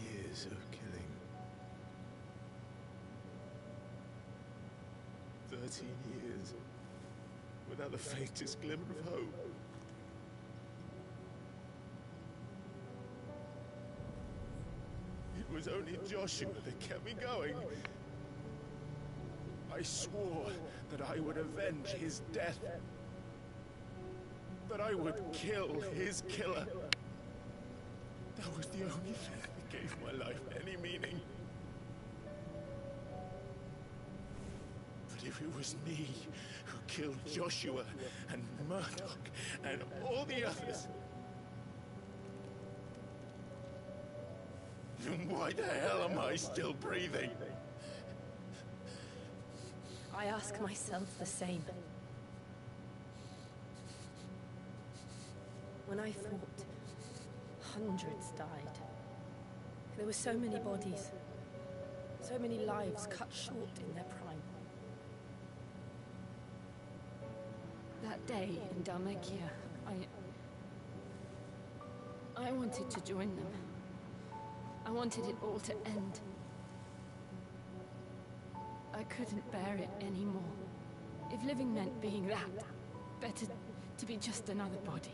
Speaker 2: Years of killing. 13 years without the faintest glimmer of hope. It was only Joshua that kept me going. I swore that I would avenge his death. That I would kill his killer. That was the only thing that gave my life any meaning. But if it was me who killed Joshua and Murdoch and all the others,
Speaker 12: Then why the hell am I still breathing?
Speaker 6: I ask myself the same. When I fought, hundreds died. There were so many bodies, so many lives cut short in their prime.
Speaker 4: That day in Dalmekia, I wanted to join them. I wanted it all to end. I couldn't bear it anymore. If living meant being that, better to be just another body.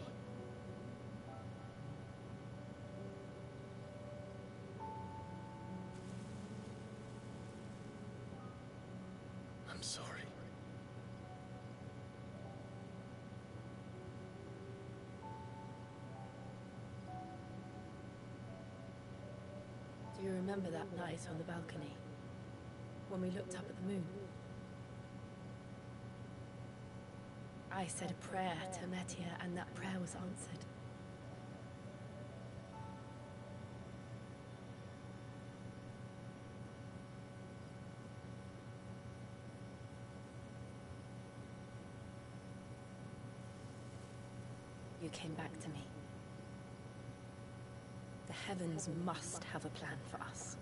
Speaker 2: I'm sorry.
Speaker 6: Do you remember that night on the balcony? When we looked up at the moon? I said a prayer to Metia, and that prayer was answered. You came back to me. The heavens must have a plan for us.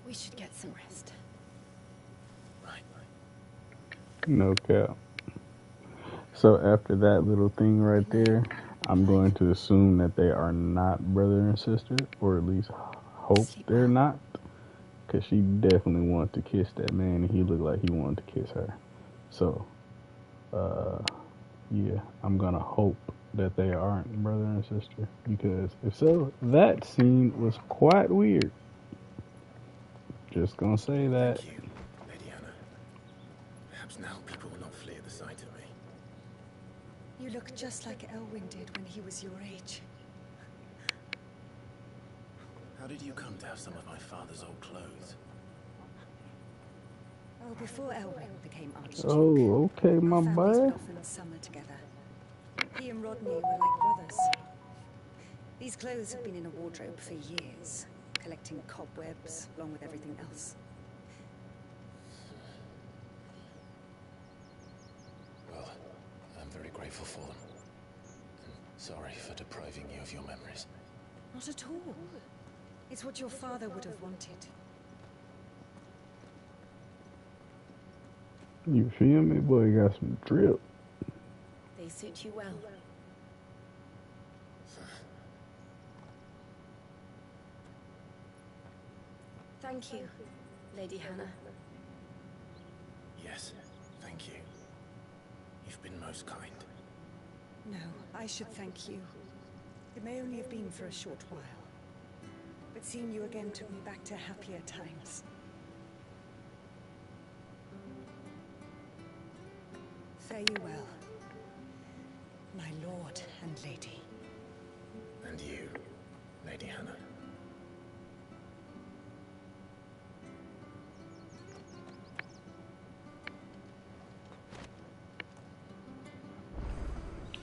Speaker 6: We should get some rest.
Speaker 2: Right.
Speaker 1: No cap. So after that little thing right there, I'm going to assume that they are not brother and sister, or at least hope they're not. Because she definitely wanted to kiss that man, and he looked like he wanted to kiss her. So, yeah, I'm going to hope that they aren't brother and sister. Because if so, that scene was quite weird. Just going to say that.
Speaker 2: Thank you, Lady Anna. Perhaps now people will not flee at the sight of me.
Speaker 7: You look just like Elwyn did when he was your age.
Speaker 2: How did you come to have some of my father's old clothes?
Speaker 7: Oh, before Elwyn became Archduke.
Speaker 1: Oh, okay, my
Speaker 7: our families
Speaker 1: boy.
Speaker 7: would often summer together. He and Rodney were like brothers. These clothes have been in a wardrobe for years, collecting cobwebs along with everything else.
Speaker 2: Well, I'm very grateful for them. And sorry for depriving you of your memories.
Speaker 7: Not at all. It's what your father would have wanted.
Speaker 1: You feel me? Boy, you got some drip.
Speaker 6: They suit you well. Thank you, Lady Hannah.
Speaker 2: Yes, thank you. You've been most kind.
Speaker 7: No, I should thank you. It may only have been for a short while. But seeing you again took me back to happier times. Fare you well, my lord and lady.
Speaker 2: And you, Lady Hannah.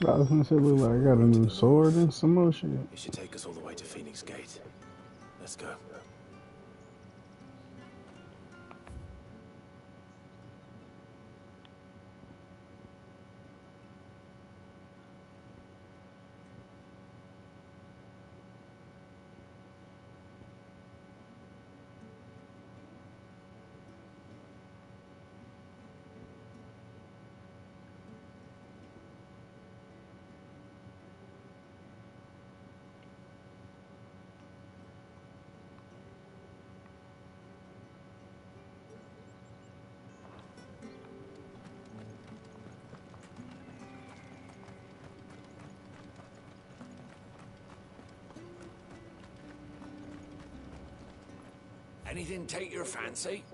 Speaker 1: I was gonna say, look like I got a new sword and some more shit.
Speaker 2: It should take us all the way to Phoenix Gate. Let's go.
Speaker 3: Anything take your fancy?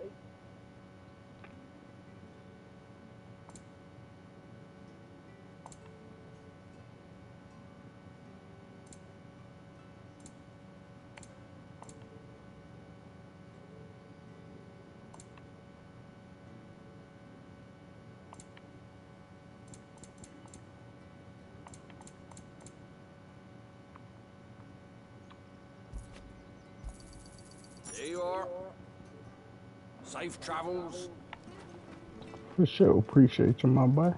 Speaker 3: There you are. Safe travels.
Speaker 1: For sure. Appreciate you, my boy.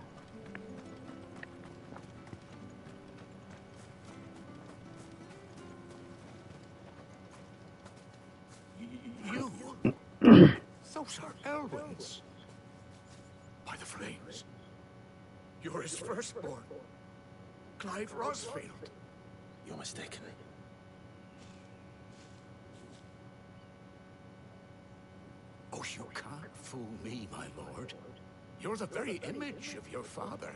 Speaker 3: You? Those are Elwyn's. By the flames. You're his firstborn. Clive Rosfield.
Speaker 2: You're mistaken.
Speaker 3: Oh, you can't fool me, my lord. You're the very image of your father.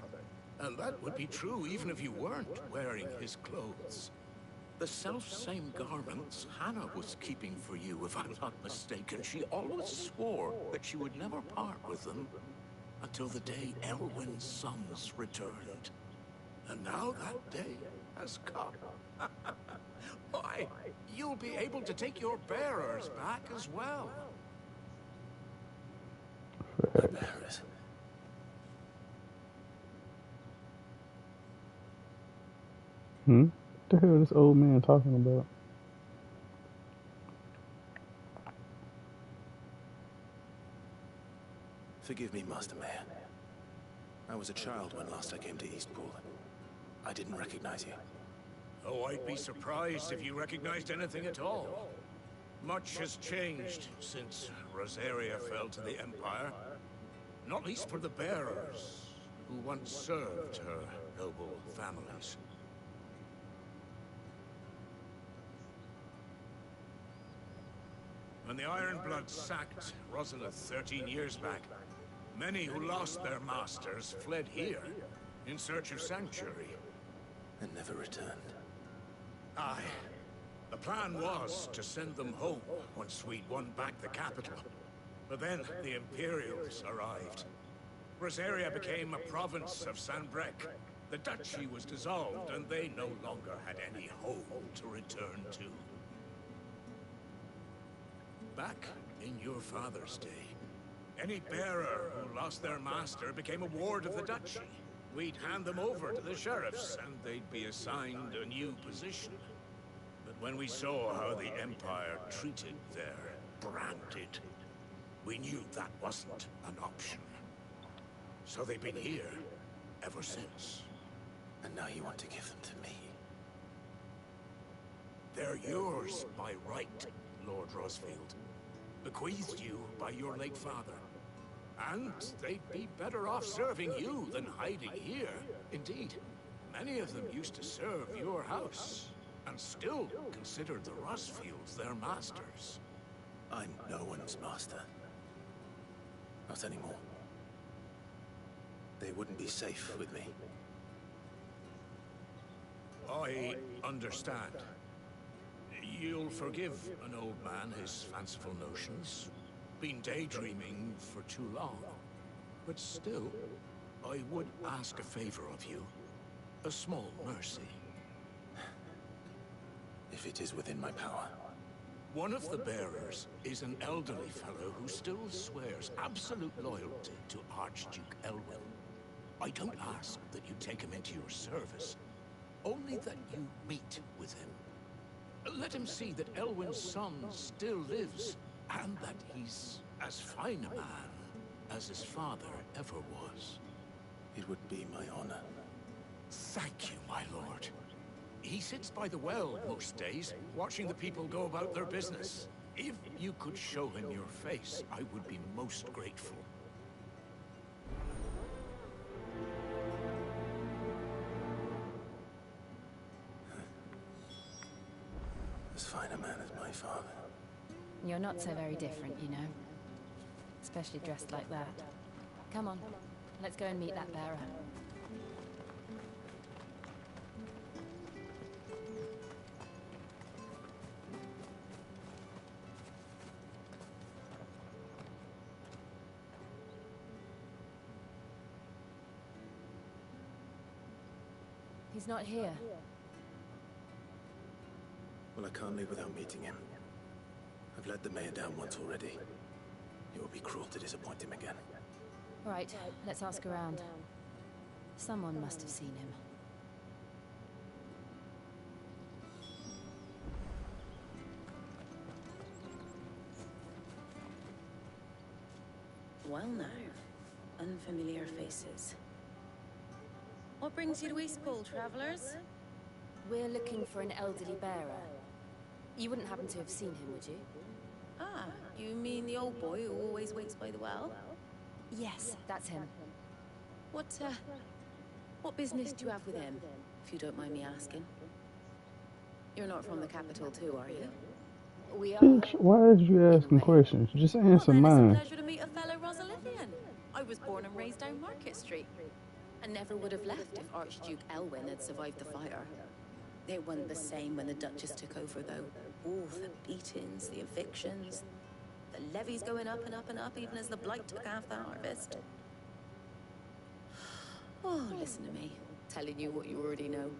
Speaker 3: And that would be true even if you weren't wearing his clothes. The self-same garments Hannah was keeping for you, if I'm not mistaken. She always swore that she would never part with them until the day Elwyn's sons returned. And now that day has come. Why, you'll be able to take your bearers back as well.
Speaker 2: My bearers?
Speaker 1: What the hell is this old man talking about?
Speaker 2: Forgive me, Master Mayor. I was a child when last I came to Eastpool. I didn't recognize you.
Speaker 3: Oh, I'd be surprised if you recognized anything at all. Much has changed since Rosaria fell to the Empire. Not least for the bearers, who once served her noble families. When the Ironbloods sacked Rosalith 13 years back, many who lost their masters fled here in search of sanctuary.
Speaker 2: And never returned.
Speaker 3: Aye. The plan was to send them home once we'd won back the capital. But then the Imperials arrived. Rosaria became a province of Sanbreque. The duchy was dissolved, and they no longer had any home to return to. Back in your father's day, any bearer who lost their master became a ward of the duchy. We'd hand them over to the sheriffs, and they'd be assigned a new position. But when we saw how the Empire treated their branded, we knew that wasn't an option. So they've been here ever since.
Speaker 2: And now you want to give them to me?
Speaker 3: They're yours by right, Lord Rosfield. Bequeathed you by your late father. And they'd be better off serving you than hiding here. Indeed, many of them used to serve your house, and still considered the Rosfields their masters.
Speaker 2: I'm no one's master. Not anymore. They wouldn't be safe with me.
Speaker 3: I understand. You'll forgive an old man his fanciful notions. Been daydreaming for too long. But still, I would ask a favor of you. A small mercy.
Speaker 2: If it is within my power.
Speaker 3: One of the bearers is an elderly fellow who still swears absolute loyalty to Archduke Elwyn. I don't ask that you take him into your service, only that you meet with him. Let him see that Elwyn's son still lives, and that he's as fine a man as his father ever was.
Speaker 2: It would be my honor.
Speaker 3: Thank you, my lord. He sits by the well most days, watching the people go about their business. If you could show him your face, I would be most grateful.
Speaker 2: As fine a man as my father.
Speaker 4: You're not so very different, you know. Especially dressed like that. Come on, let's go and meet that bearer. He's not here.
Speaker 2: Well, I can't leave without meeting him. I've let the mayor down once already. It would be cruel to disappoint him again.
Speaker 4: Right, let's ask around. Someone must have seen him.
Speaker 13: Well now, unfamiliar faces. What brings you to Eastpool, travelers?
Speaker 4: We're looking for an elderly bearer. You wouldn't happen to have seen him, would you?
Speaker 13: Ah, you mean the old boy who always waits by the well?
Speaker 4: Yes, that's him.
Speaker 13: What business do you have with him, if you don't mind me asking? You're not from the capital too, are you?
Speaker 4: We are.
Speaker 1: Bitch, why is you asking questions? Just answer mine.
Speaker 13: It's a pleasure to meet a fellow Rosalithian. I was born and raised down Market Street. And never would have left if Archduke Elwyn had survived the fire. It wasn't the same when the Duchess took over, though. Oh, the beatings, the evictions, the levies going up and up and up, even as the blight took half the harvest. Oh, listen to me, telling you what you already know.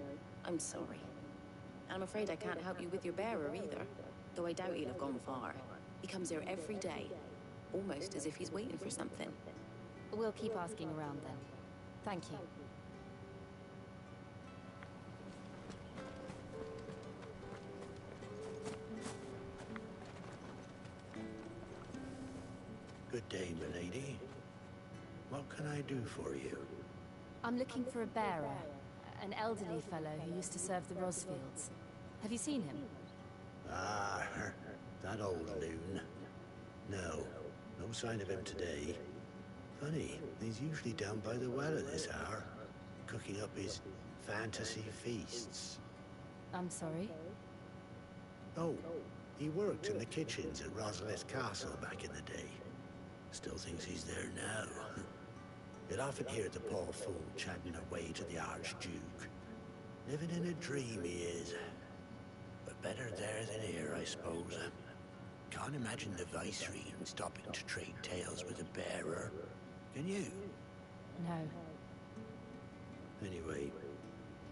Speaker 13: I'm sorry. I'm afraid I can't help you with your bearer either, though I doubt he'll have gone far. He comes here every day, almost as if he's waiting for something.
Speaker 4: We'll keep asking around then. Thank you.
Speaker 10: Good day, milady. What can I do for you?
Speaker 4: I'm looking for a bearer, an elderly fellow who used to serve the Rosfields. Have you seen him?
Speaker 10: Ah, that old loon. No sign of him today. Funny, he's usually down by the well at this hour, cooking up his fantasy feasts.
Speaker 4: I'm sorry?
Speaker 10: Oh, he worked in the kitchens at Rosalith Castle back in the day. Still thinks he's there now. You'd often hear the poor fool chatting away to the Archduke. Living in a dream he is. But better there than here, I suppose. Can't imagine the Viceroy stopping to trade tales with a bearer. Can you?
Speaker 4: No.
Speaker 10: Anyway,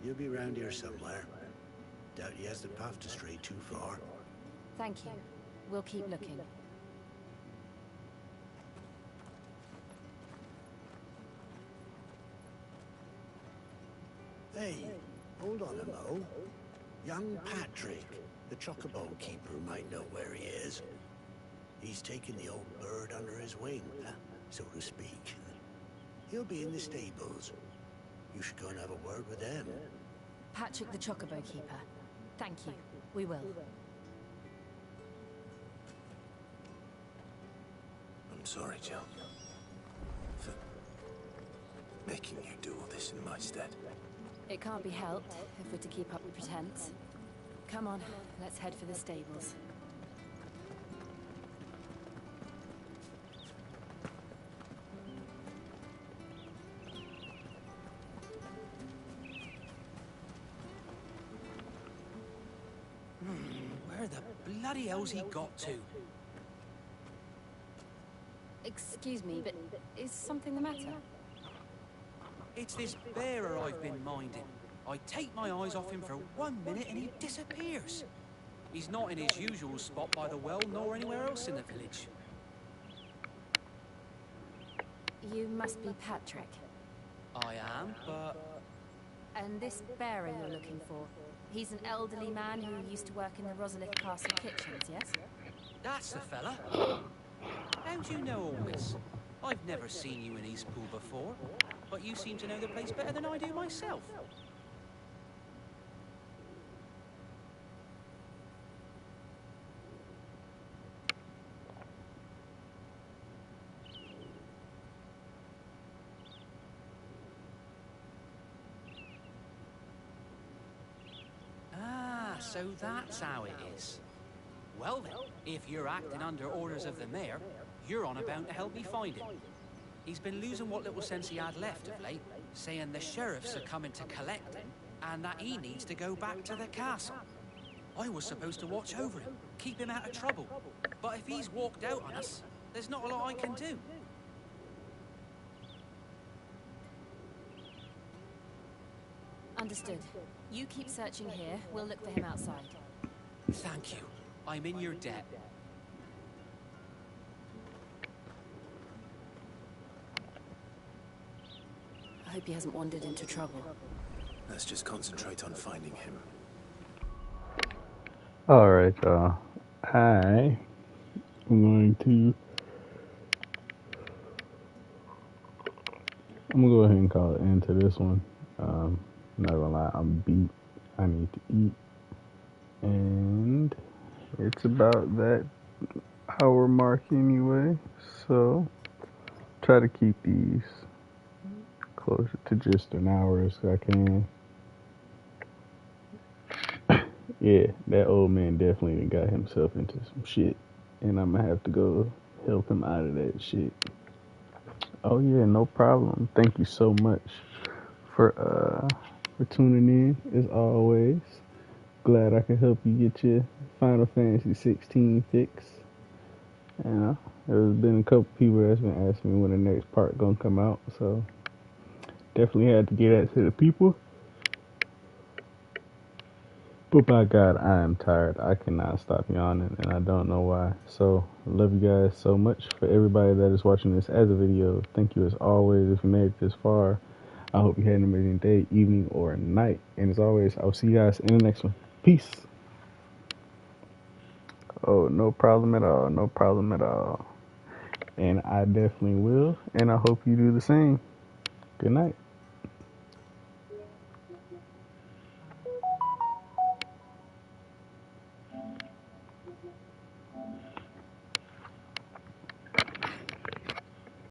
Speaker 10: you'll be round here somewhere. Doubt he has the path to stray too far.
Speaker 4: Thank you. We'll keep looking.
Speaker 10: Hey, hold on a mo. Young Patrick, the chocobo keeper, might know where he is. He's taken the old bird under his wing, so to speak. He'll be in the stables. You should go and have a word with them.
Speaker 4: Patrick the chocobo keeper. Thank you. We will.
Speaker 2: I'm sorry, Jill. For making you do all this in my stead.
Speaker 4: It can't be helped if we're to keep up the pretense. Come on, let's head for the stables.
Speaker 14: Where the bloody hell's he got to?
Speaker 4: Excuse me, but is something the matter?
Speaker 14: It's this bearer I've been minding. I take my eyes off him for 1 minute and he disappears. He's not in his usual spot by the well, nor anywhere else in the village.
Speaker 4: You must be Patrick.
Speaker 14: I am, but...
Speaker 4: And this bearer you're looking for, he's an elderly man who used to work in the Rosalith Castle kitchens, yes?
Speaker 14: That's the fella. How do you know all this? I've never seen you in Eastpool before, but you seem to know the place better than I do myself. So that's how it is. Well then, if you're acting under orders of the mayor, you're on about to help me find him. He's been losing what little sense he had left of late, saying the sheriffs are coming to collect him, and that he needs to go back to the castle. I was supposed to watch over him, keep him out of trouble. But if he's walked out on us, there's not a lot I can do.
Speaker 4: Understood. You keep searching here, we'll look for him outside.
Speaker 14: Thank you. I'm in your debt.
Speaker 4: I hope he hasn't wandered into trouble.
Speaker 2: Let's just concentrate on finding him.
Speaker 1: Alright, y'all. I am going to I'm gonna go ahead and call it into this one. Not gonna lie, I'm beat. I need to eat, and it's about that hour mark anyway. So try to keep these closer to just an hour as I can. Yeah, that old man definitely got himself into some shit, and I'm gonna have to go help him out of that shit. Oh yeah, no problem. Thank you so much for tuning in as always. Glad I could help you get your Final Fantasy 16 fix. You know, there's been a couple people that's been asking me when the next part gonna come out, so definitely had to get that to the people. But by God, I am tired. I cannot stop yawning, and I don't know why. So, I love you guys so much. For everybody that is watching this as a video, thank you as always. If you made it this far, I hope you had an amazing day, evening, or night. And as always, I'll see you guys in the next one. Peace. Oh, no problem at all. No problem at all. And I definitely will. And I hope you do the same. Good night.